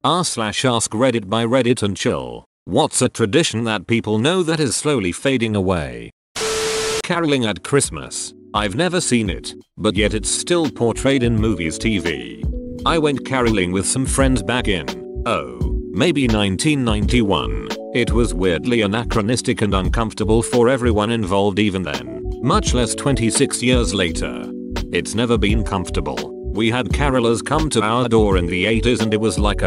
r/ask Reddit by Reddit and chill. What's a tradition that people know that is slowly fading away? Caroling at Christmas. I've never seen it, but yet it's still portrayed in movies TV. I went caroling with some friends back in, maybe 1991. It was weirdly anachronistic and uncomfortable for everyone involved even then, much less 26 years later. It's never been comfortable. We had carolers come to our door in the 80s and it was like,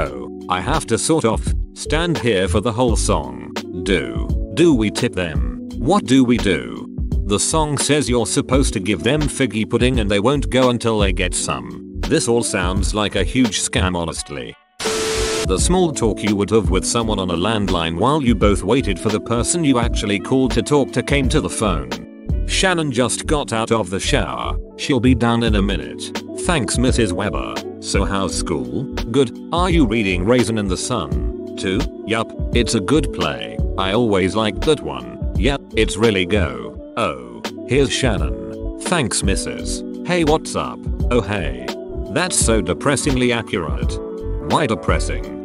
I have to sort of stand here for the whole song. Do we tip them? What do we do? The song says you're supposed to give them figgy pudding and they won't go until they get some. This all sounds like a huge scam, honestly. The small talk you would have with someone on a landline while you both waited for the person you actually called to talk to came to the phone. Shannon just got out of the shower. She'll be down in a minute. Thanks, Mrs. Weber. So how's school? Good. Are you reading Raisin in the Sun? Too? Yup. It's a good play. I always liked that one. Yep. It's really go. Oh. Here's Shannon. Thanks, Mrs. Hey, what's up? Oh hey. That's so depressingly accurate. Why depressing?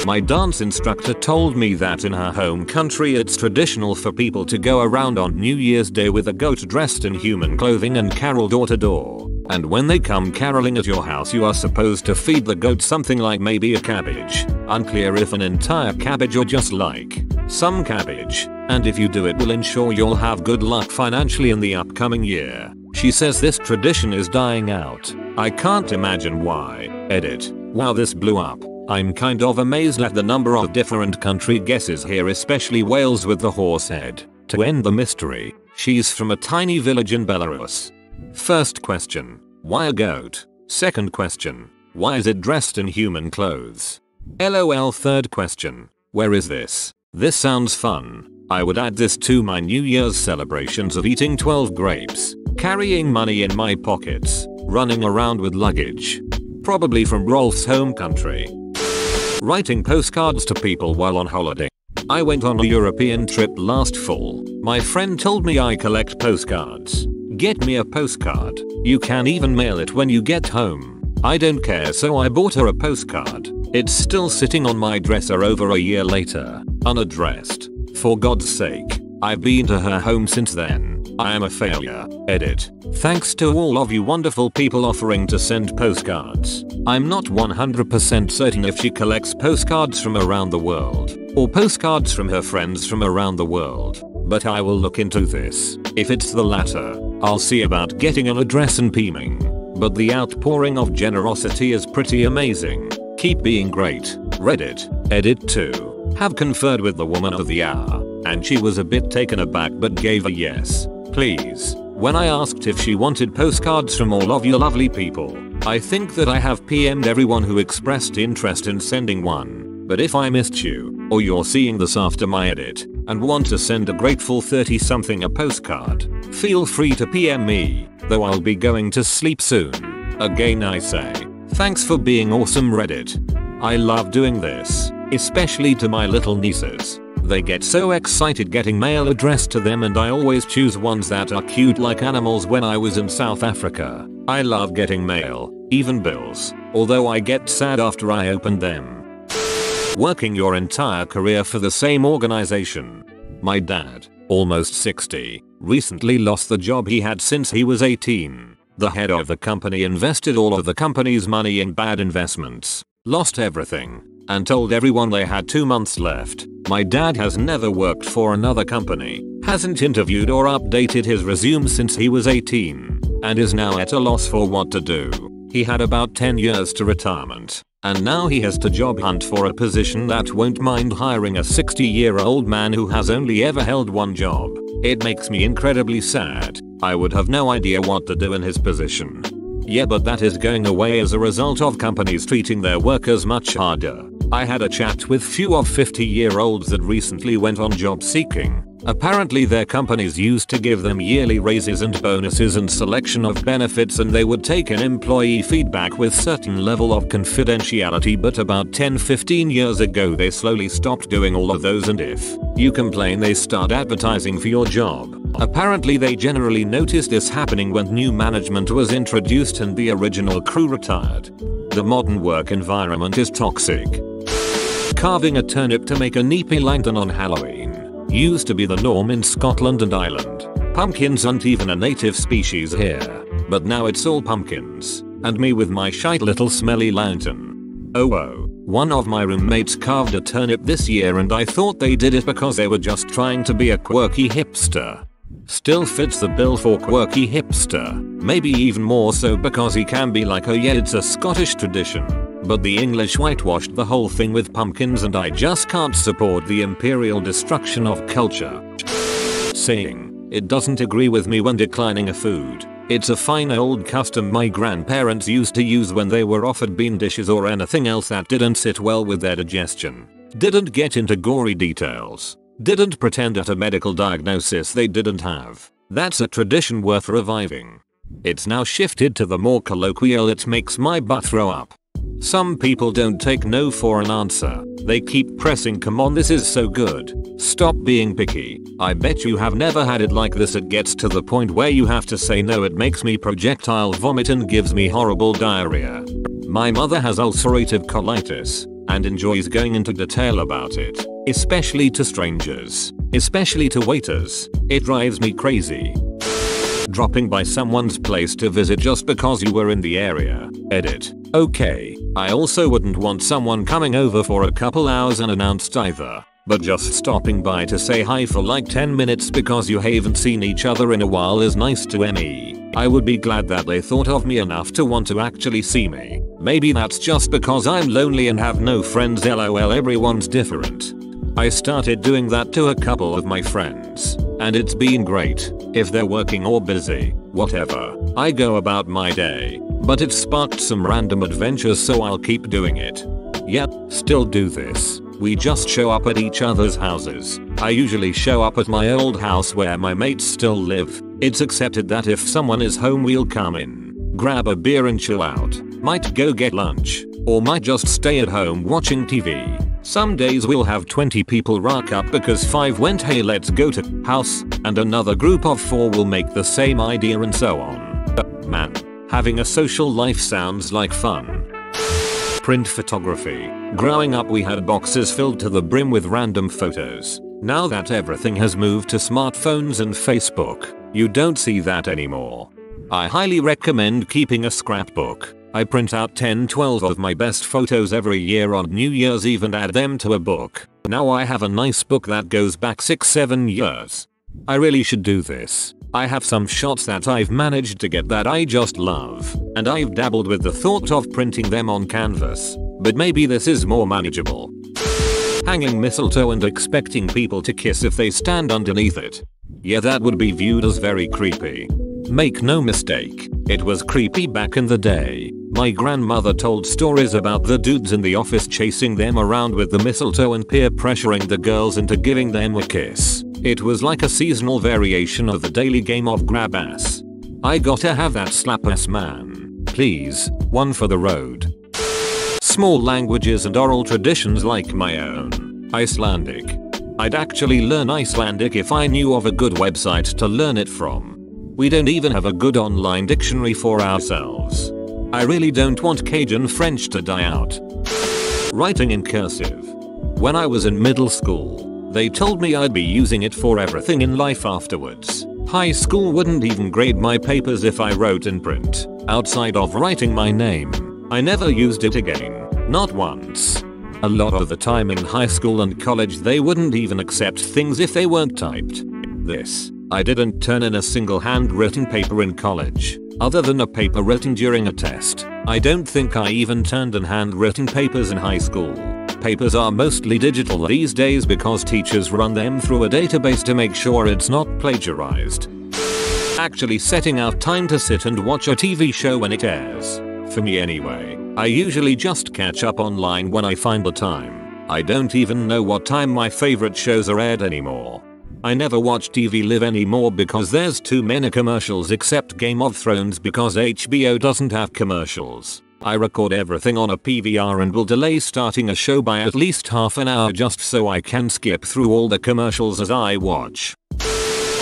My dance instructor told me that in her home country it's traditional for people to go around on New Year's Day with a goat dressed in human clothing and carol door to door. And when they come caroling at your house you are supposed to feed the goat something like maybe a cabbage. Unclear if an entire cabbage or just like some cabbage. And if you do it will ensure you'll have good luck financially in the upcoming year. She says this tradition is dying out. I can't imagine why. Edit. Wow, this blew up. I'm kind of amazed at the number of different country guesses here, especially Wales with the horse head. To end the mystery, she's from a tiny village in Belarus. First question. Why a goat? Second question. Why is it dressed in human clothes? LOL. Third question. Where is this? This sounds fun. I would add this to my New Year's celebrations of eating 12 grapes, carrying money in my pockets, running around with luggage. Probably from Rolf's home country. Writing postcards to people while on holiday. I went on a European trip last fall. My friend told me I collect postcards. Get me a postcard. You can even mail it when you get home. I don't care, so I bought her a postcard. It's still sitting on my dresser over a year later, unaddressed. For God's sake. I've been to her home since then. I am a failure. Edit. Thanks to all of you wonderful people offering to send postcards. I'm not 100% certain if she collects postcards from around the world, or postcards from her friends from around the world, but I will look into this. If it's the latter, I'll see about getting an address and PMing. But the outpouring of generosity is pretty amazing. Keep being great. Reddit. Edit 2. Have conferred with the woman of the hour, and she was a bit taken aback but gave a yes, please, when I asked if she wanted postcards from all of you lovely people. I think that I have PM'd everyone who expressed interest in sending one, but if I missed you, or you're seeing this after my edit, and want to send a grateful 30-something a postcard, feel free to PM me, though I'll be going to sleep soon. Again I say, thanks for being awesome, Reddit. I love doing this, especially to my little nieces. They get so excited getting mail addressed to them, and I always choose ones that are cute like animals. When I was in South Africa, I love getting mail, even bills, although I get sad after I open them. Working your entire career for the same organization. My dad, almost 60, recently lost the job he had since he was 18. The head of the company invested all of the company's money in bad investments, lost everything, and told everyone they had 2 months left. My dad has never worked for another company, hasn't interviewed or updated his resume since he was 18, and is now at a loss for what to do. He had about 10 years to retirement, and now he has to job hunt for a position that won't mind hiring a 60-year-old man who has only ever held one job. It makes me incredibly sad. I would have no idea what to do in his position. Yeah, but that is going away as a result of companies treating their workers much harder. I had a chat with few of 50-year-olds that recently went on job seeking. Apparently their companies used to give them yearly raises and bonuses and selection of benefits, and they would take in employee feedback with certain level of confidentiality, but about 10-15 years ago they slowly stopped doing all of those, and if you complain they start advertising for your job. Apparently they generally noticed this happening when new management was introduced and the original crew retired. the modern work environment is toxic. Carving a turnip to make a neepy lantern on Halloween used to be the norm in Scotland and Ireland. Pumpkins aren't even a native species here, but now it's all pumpkins, and me with my shite little smelly lantern. Oh, one of my roommates carved a turnip this year and I thought they did it because they were just trying to be a quirky hipster. Still fits the bill for quirky hipster, maybe even more so because he can be like, oh yeah, it's a Scottish tradition. But the English whitewashed the whole thing with pumpkins and I just can't support the imperial destruction of culture. Saying, it doesn't agree with me when declining a food. It's a fine old custom my grandparents used to use when they were offered bean dishes or anything else that didn't sit well with their digestion. Didn't get into gory details. Didn't pretend at a medical diagnosis they didn't have. That's a tradition worth reviving. It's now shifted to the more colloquial it makes my butt throw up. Some people don't take no for an answer. They keep pressing, come on, this is so good. Stop being picky. I bet you have never had it like this. It gets to the point where you have to say no. It makes me projectile vomit and gives me horrible diarrhea. My mother has ulcerative colitis and enjoys going into detail about it, especially to strangers, especially to waiters. It drives me crazy. Dropping by someone's place to visit just because you were in the area. Edit. Okay, I also wouldn't want someone coming over for a couple hours unannounced either, but just stopping by to say hi for like 10 minutes because you haven't seen each other in a while is nice to me. I would be glad that they thought of me enough to want to actually see me. Maybe that's just because I'm lonely and have no friends, lol, everyone's different. I started doing that to a couple of my friends, and it's been great. If they're working or busy, whatever, I go about my day, but it sparked some random adventures, so I'll keep doing it. Yep, still do this. We just show up at each other's houses. I usually show up at my old house where my mates still live. It's accepted that if someone is home we'll come in, grab a beer and chill out. Might go get lunch, or might just stay at home watching TV. Some days we'll have 20 people rock up because 5 went hey let's go to house, and another group of 4 will make the same idea, and so on. Man, having a social life sounds like fun. Print photography. Growing up we had boxes filled to the brim with random photos. Now that everything has moved to smartphones and Facebook, you don't see that anymore. I highly recommend keeping a scrapbook. I print out 10-12 of my best photos every year on New Year's Eve and add them to a book. Now I have a nice book that goes back 6-7 years. I really should do this. I have some shots that I've managed to get that I just love, and I've dabbled with the thought of printing them on canvas, but maybe this is more manageable. Hanging mistletoe and expecting people to kiss if they stand underneath it. Yeah, that would be viewed as very creepy. Make no mistake, it was creepy back in the day. My grandmother told stories about the dudes in the office chasing them around with the mistletoe and peer pressuring the girls into giving them a kiss. It was like a seasonal variation of the daily game of grab ass. I gotta have that slap ass, man. Please, one for the road. Small languages and oral traditions like my own. Icelandic. I'd actually learn Icelandic if I knew of a good website to learn it from. We don't even have a good online dictionary for ourselves. I really don't want Cajun French to die out. Writing in cursive. When I was in middle school, they told me I'd be using it for everything in life afterwards. High school wouldn't even grade my papers if I wrote in print. Outside of writing my name, I never used it again. Not once. A lot of the time in high school and college they wouldn't even accept things if they weren't typed. I didn't turn in a single handwritten paper in college, other than a paper written during a test. I don't think I even turned in handwritten papers in high school. Papers are mostly digital these days because teachers run them through a database to make sure it's not plagiarized. Actually setting out time to sit and watch a TV show when it airs. For me anyway, I usually just catch up online when I find the time. I don't even know what time my favorite shows are aired anymore. I never watch TV Live anymore because there's too many commercials, except Game of Thrones because HBO doesn't have commercials. I record everything on a PVR and will delay starting a show by at least half an hour just so I can skip through all the commercials as I watch.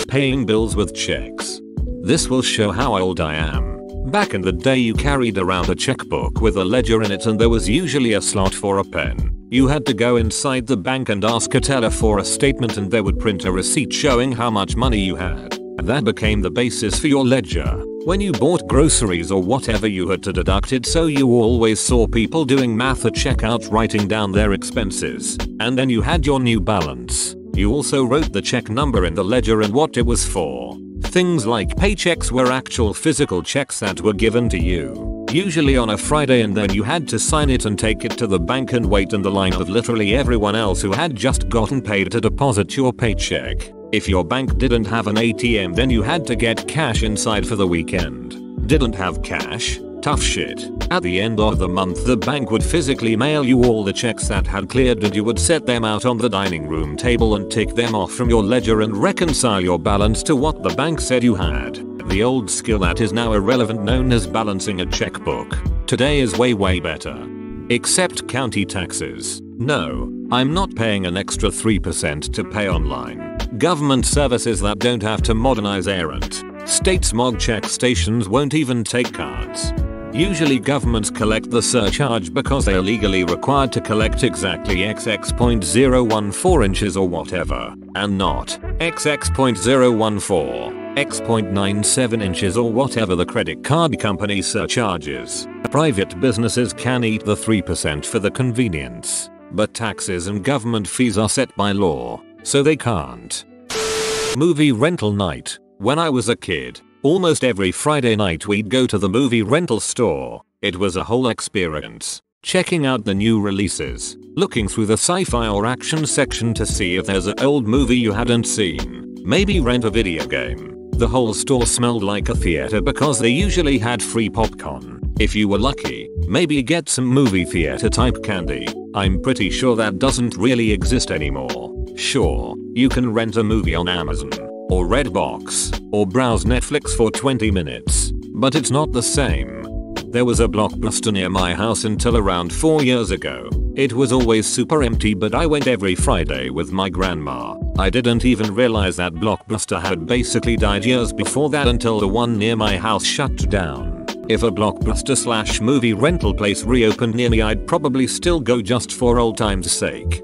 Paying bills with checks. This will show how old I am. Back in the day you carried around a checkbook with a ledger in it and there was usually a slot for a pen. You had to go inside the bank and ask a teller for a statement and they would print a receipt showing how much money you had. That became the basis for your ledger. When you bought groceries or whatever you had to deduct it, so you always saw people doing math at checkout writing down their expenses. And then you had your new balance. You also wrote the check number in the ledger and what it was for. Things like paychecks were actual physical checks that were given to you, usually on a Friday, and then you had to sign it and take it to the bank and wait in the line of literally everyone else who had just gotten paid to deposit your paycheck. If your bank didn't have an ATM, then you had to get cash inside for the weekend. Didn't have cash? Tough shit. At the end of the month the bank would physically mail you all the checks that had cleared and you would set them out on the dining room table and tick them off from your ledger and reconcile your balance to what the bank said you had. The old skill that is now irrelevant known as balancing a checkbook today is way better. Except county taxes. No, I'm not paying an extra 3% to pay online. Government services that don't have to modernize aren't. State smog check stations won't even take cards. Usually governments collect the surcharge because they are legally required to collect exactly XX.014 inches or whatever, and not XX.014, X.97 inches or whatever the credit card company surcharges. Private businesses can eat the 3% for the convenience, but taxes and government fees are set by law, so they can't. Movie rental night. When I was a kid, almost every Friday night we'd go to the movie rental store. It was a whole experience. Checking out the new releases, looking through the sci-fi or action section to see if there's an old movie you hadn't seen, maybe rent a video game. The whole store smelled like a theater because they usually had free popcorn. If you were lucky, maybe get some movie theater type candy. I'm pretty sure that doesn't really exist anymore. Sure, you can rent a movie on Amazon or Redbox, or browse Netflix for 20 minutes, but it's not the same. There was a Blockbuster near my house until around 4 years ago. It was always super empty, but I went every Friday with my grandma. I didn't even realize that Blockbuster had basically died years before that until the one near my house shut down. If a Blockbuster / movie rental place reopened near me, I'd probably still go just for old time's sake.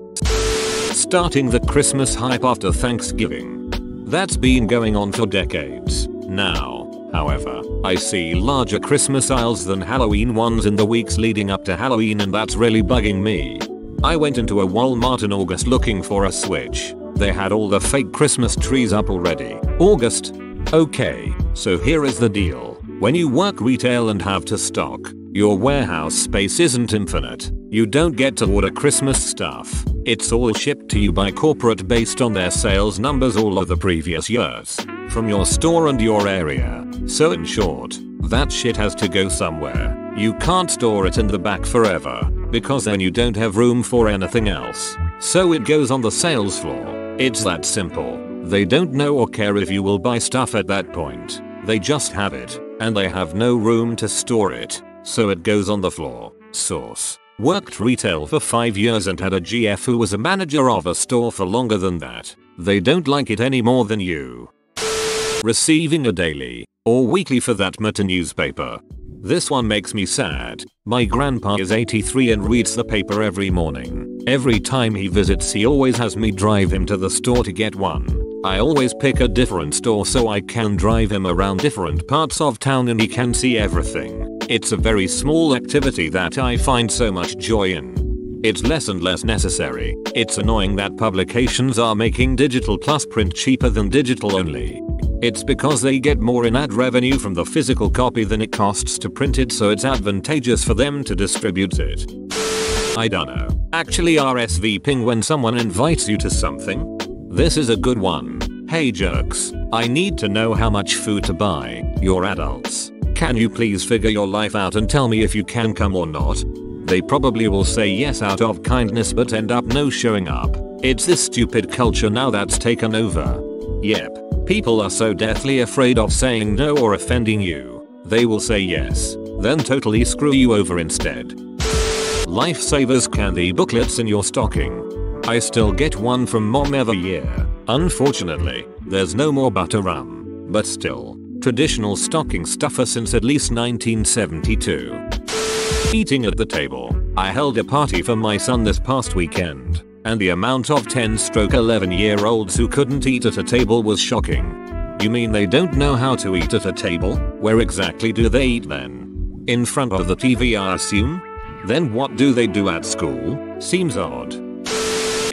Starting the Christmas hype after Thanksgiving. That's been going on for decades. Now, however, I see larger Christmas aisles than Halloween ones in the weeks leading up to Halloween, and that's really bugging me. I went into a Walmart in August looking for a Switch. They had all the fake Christmas trees up already. August? Okay, so here is the deal. When you work retail and have to stock, your warehouse space isn't infinite. You don't get to order Christmas stuff. It's all shipped to you by corporate based on their sales numbers all of the previous years, from your store and your area. So in short, that shit has to go somewhere. You can't store it in the back forever, because then you don't have room for anything else. So it goes on the sales floor. It's that simple. They don't know or care if you will buy stuff at that point. They just have it, and they have no room to store it, so it goes on the floor. Source. Worked retail for 5 years and had a GF who was a manager of a store for longer than that. They don't like it any more than you. Receiving a daily, or weekly for that matter, newspaper. This one makes me sad. My grandpa is 83 and reads the paper every morning. Every time he visits he always has me drive him to the store to get one. I always pick a different store so I can drive him around different parts of town and he can see everything. It's a very small activity that I find so much joy in. It's less and less necessary. It's annoying that publications are making digital plus print cheaper than digital only. It's because they get more in ad revenue from the physical copy than it costs to print it, so it's advantageous for them to distribute it. I dunno. Actually RSVPing when someone invites you to something? This is a good one. Hey jerks, I need to know how much food to buy. You're adults. Can you please figure your life out and tell me if you can come or not? They probably will say yes out of kindness but end up no showing up. It's this stupid culture now that's taken over. Yep, people are so deathly afraid of saying no or offending you. They will say yes, then totally screw you over instead. Lifesavers candy booklets in your stocking. I still get one from mom every year. Unfortunately, there's no more butter rum. But still, Traditional stocking stuffer since at least 1972. Eating at the table. I held a party for my son this past weekend, and the amount of 10-11-year-olds who couldn't eat at a table was shocking. You mean they don't know how to eat at a table? Where exactly do they eat then? In front of the TV, I assume? Then what do they do at school? Seems odd.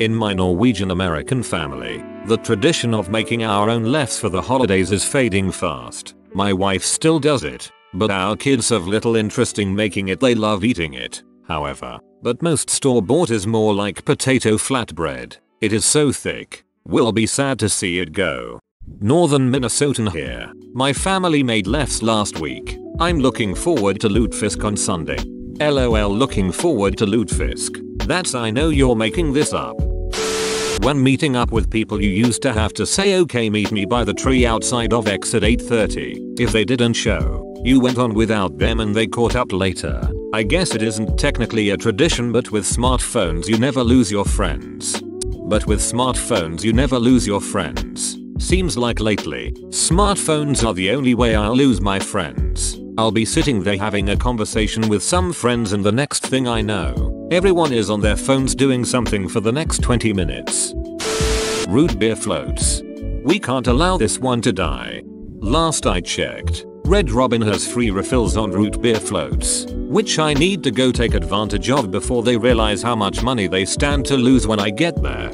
In my Norwegian American family, the tradition of making our own lefse for the holidays is fading fast. My wife still does it, but our kids have little interest in making it. They love eating it, however, but most store-bought is more like potato flatbread. It is so thick, we'll be sad to see it go. Northern Minnesotan here. My family made lefse last week. I'm looking forward to lutefisk on Sunday. LOL, looking forward to lutefisk. That's, I know you're making this up. When meeting up with people, you used to have to say, okay, meet me by the tree outside of X at 8:30. If they didn't show, you went on without them and they caught up later. I guess it isn't technically a tradition, but with smartphones you never lose your friends. Seems like lately, smartphones are the only way I'll lose my friends. I'll be sitting there having a conversation with some friends, and the next thing I know, everyone is on their phones doing something for the next 20 minutes. Root beer floats. We can't allow this one to die. Last I checked, Red Robin has free refills on root beer floats, which I need to go take advantage of before they realize how much money they stand to lose when I get there.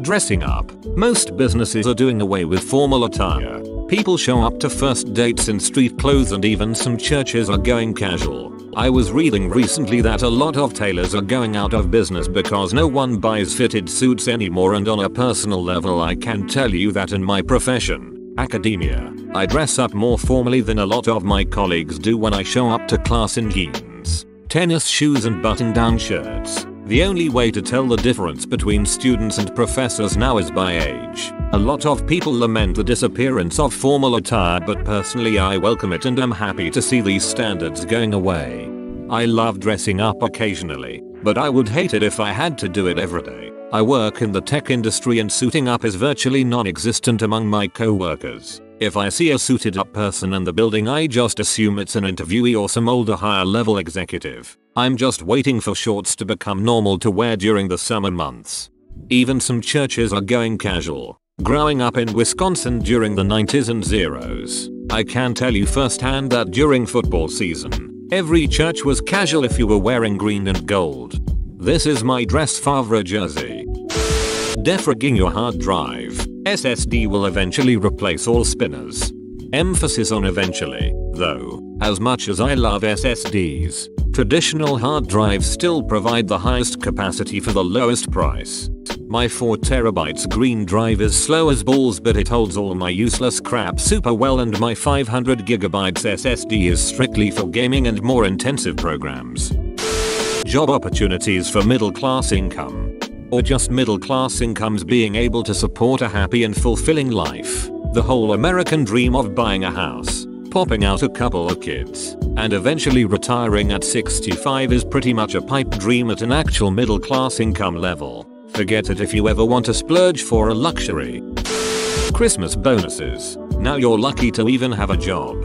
Dressing up. Most businesses are doing away with formal attire. People show up to first dates in street clothes, and even some churches are going casual. I was reading recently that a lot of tailors are going out of business because no one buys fitted suits anymore, and on a personal level I can tell you that in my profession, academia, I dress up more formally than a lot of my colleagues do when I show up to class in jeans, tennis shoes and button-down shirts. The only way to tell the difference between students and professors now is by age. A lot of people lament the disappearance of formal attire, but personally I welcome it and am happy to see these standards going away. I love dressing up occasionally, but I would hate it if I had to do it every day. I work in the tech industry and suiting up is virtually non-existent among my co-workers. If I see a suited up person in the building, I just assume it's an interviewee or some older higher level executive. I'm just waiting for shorts to become normal to wear during the summer months. Even some churches are going casual. Growing up in Wisconsin during the 90s and zeros, I can tell you firsthand that during football season, every church was casual if you were wearing green and gold. This is my dress Favre jersey. Defragging your hard drive. SSD will eventually replace all spinners. Emphasis on eventually, though, as much as I love SSDs, traditional hard drives still provide the highest capacity for the lowest price. My 4TB green drive is slow as balls, but it holds all my useless crap super well, and my 500GB SSD is strictly for gaming and more intensive programs. Job opportunities for middle class income. Or just middle class incomes being able to support a happy and fulfilling life. The whole American dream of buying a house, popping out a couple of kids, and eventually retiring at 65 is pretty much a pipe dream at an actual middle class income level. Forget it if you ever want to splurge for a luxury. Christmas bonuses. Now you're lucky to even have a job.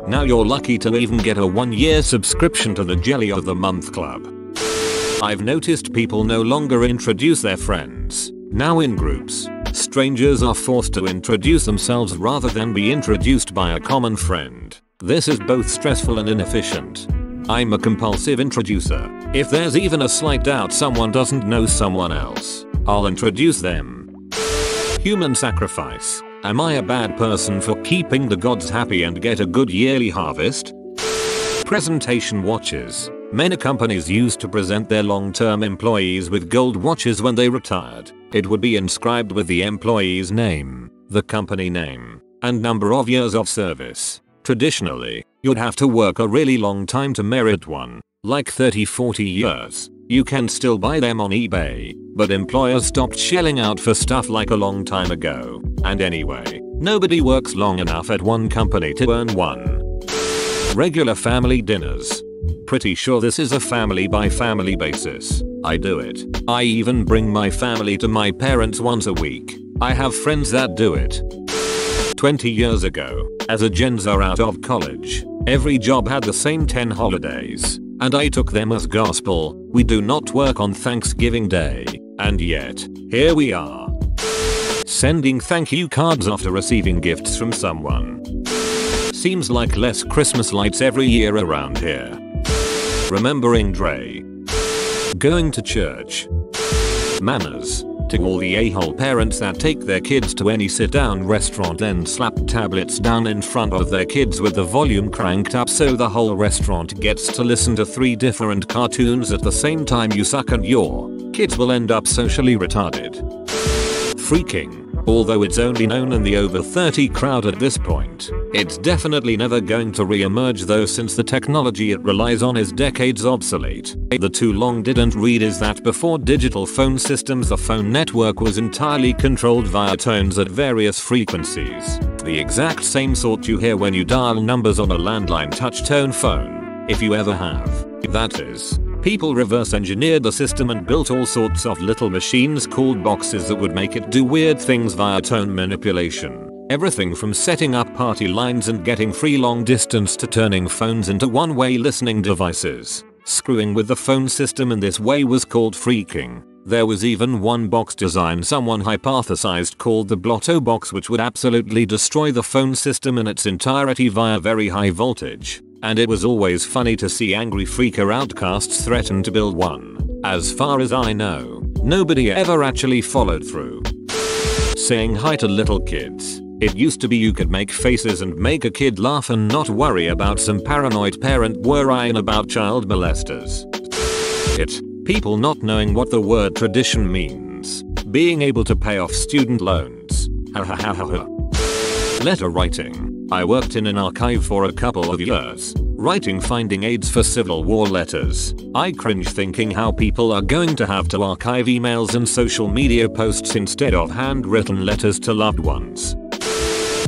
Now you're lucky to even get a 1-year subscription to the Jelly of the Month Club. I've noticed people no longer introduce their friends. Now in groups, strangers are forced to introduce themselves rather than be introduced by a common friend. This is both stressful and inefficient. I'm a compulsive introducer. If there's even a slight doubt someone doesn't know someone else, I'll introduce them. Human sacrifice. Am I a bad person for keeping the gods happy and get a good yearly harvest? Presentation watches. Many companies used to present their long-term employees with gold watches when they retired. It would be inscribed with the employee's name, the company name, and number of years of service. Traditionally, you'd have to work a really long time to merit one, like 30-40 years. You can still buy them on eBay, but employers stopped shelling out for stuff like a long time ago. And anyway, nobody works long enough at one company to earn one. Regular family dinners. Pretty sure this is a family by family basis. I do it. I even bring my family to my parents once a week. I have friends that do it 20 years ago, as a Gen Z out of college, every job had the same 10 holidays, and I took them as gospel. We do not work on Thanksgiving Day, and yet, here we are. Sending thank you cards after receiving gifts from someone. Seems like less Christmas lights every year around here. Remembering Dre. Going to church. Manners. To all the a-hole parents that take their kids to any sit-down restaurant and slap tablets down in front of their kids with the volume cranked up so the whole restaurant gets to listen to 3 different cartoons at the same time you suck and your kids will end up socially retarded. Freaking. Although it's only known in the over 30 crowd at this point, it's definitely never going to re-emerge though since the technology it relies on is decades obsolete. The too long didn't read is that before digital phone systems the phone network was entirely controlled via tones at various frequencies. The exact same sort you hear when you dial numbers on a landline touch tone phone, if you ever have. That is. People reverse engineered the system and built all sorts of little machines called boxes that would make it do weird things via tone manipulation. Everything from setting up party lines and getting free long distance to turning phones into one-way listening devices. Screwing with the phone system in this way was called freaking. There was even one box design someone hypothesized called the Blotto box which would absolutely destroy the phone system in its entirety via very high voltage. And it was always funny to see angry freaker outcasts threaten to build one. As far as I know, nobody ever actually followed through. Saying hi to little kids. It used to be you could make faces and make a kid laugh and not worry about some paranoid parent worrying about child molesters. People not knowing what the word tradition means. Being able to pay off student loans. Ha ha ha ha ha. Letter writing. I worked in an archive for a couple of years, writing finding aids for Civil War letters. I cringe thinking how people are going to have to archive emails and social media posts instead of handwritten letters to loved ones.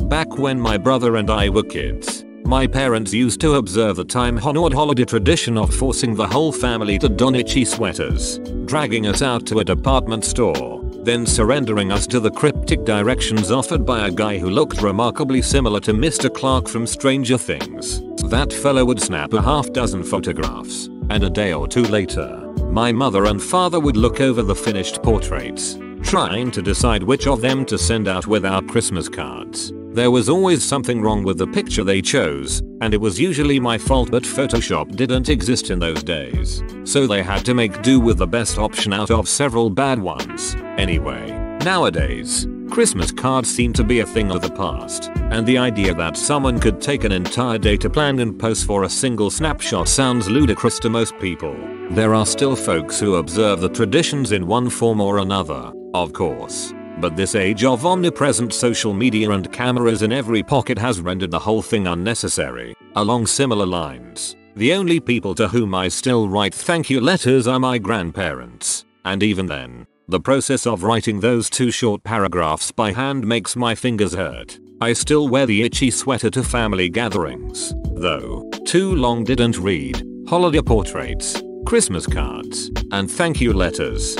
Back when my brother and I were kids, my parents used to observe the time-honored holiday tradition of forcing the whole family to don itchy sweaters, dragging us out to a department store, then surrendering us to the cryptic directions offered by a guy who looked remarkably similar to Mr. Clark from Stranger Things. That fellow would snap a half-dozen photographs, and a day or two later, my mother and father would look over the finished portraits, trying to decide which of them to send out with our Christmas cards. There was always something wrong with the picture they chose, and it was usually my fault, but Photoshop didn't exist in those days, so they had to make do with the best option out of several bad ones. Anyway, nowadays, Christmas cards seem to be a thing of the past, and the idea that someone could take an entire day to plan and post for a single snapshot sounds ludicrous to most people. There are still folks who observe the traditions in one form or another, of course. But this age of omnipresent social media and cameras in every pocket has rendered the whole thing unnecessary. Along similar lines, the only people to whom I still write thank you letters are my grandparents. And even then, the process of writing those 2 short paragraphs by hand makes my fingers hurt. I still wear the itchy sweater to family gatherings, though. Too long didn't read. Holiday portraits, Christmas cards, and thank you letters.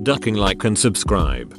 Ducking like and subscribe.